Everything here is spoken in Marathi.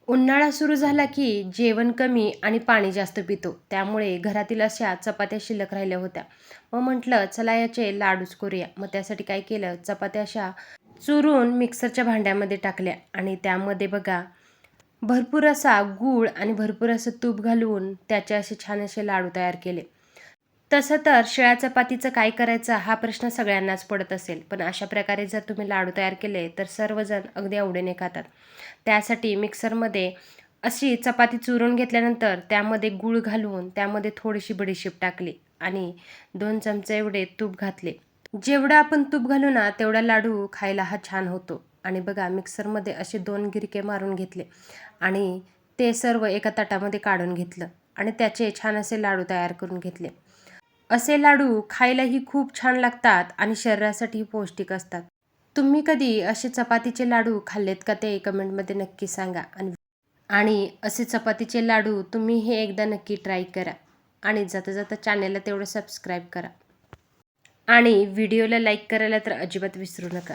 उन्हाळा सुरू झाला की जेवण कमी आणि पाणी जास्त पितो. त्यामुळे घरातील अशा चपात्या शिल्लक राहिल्या होत्या. मग म्हटलं चला याचे लाडूच करूया. मग त्यासाठी काय केलं, चपात्या अशा चुरून मिक्सरच्या भांड्यामध्ये टाकल्या आणि त्यामध्ये बघा भरपूर असा गूळ आणि भरपूर असं तूप घालून त्याचे असे छान असे लाडू तयार केले. तसं तर शिळ्या चपातीचं काय करायचं हा प्रश्न सगळ्यांनाच पडत असेल, पण अशा प्रकारे जर तुम्ही लाडू तयार केले तर सर्वजण अगदी आवडीने खातात. त्यासाठी मिक्सरमध्ये अशी चपाती चुरून घेतल्यानंतर त्यामध्ये गूळ घालून त्यामध्ये थोडीशी बडीशेप टाकली आणि 2 चमचे एवढे तूप घातले. जेवढं आपण तूप घालू ना तेवढा लाडू खायला हा छान होतो. आणि बघा मिक्सरमध्ये असे 2 गिरके मारून घेतले आणि ते सर्व एका ताटामध्ये काढून घेतलं आणि त्याचे छान असे लाडू तयार करून घेतले. असे लाडू खायलाही खूप छान लागतात आणि शरीरासाठी पौष्टिक असतात. तुम्ही कधी असे चपातीचे लाडू खाल्लेत का ते कमेंटमध्ये नक्की सांगा. आणि असे चपातीचे लाडू तुम्ही हे एकदा नक्की ट्राय करा आणि जाता जाता चॅनलला तेवढं सबस्क्राईब करा आणि व्हिडिओला लाईक करायला तर अजिबात विसरू नका.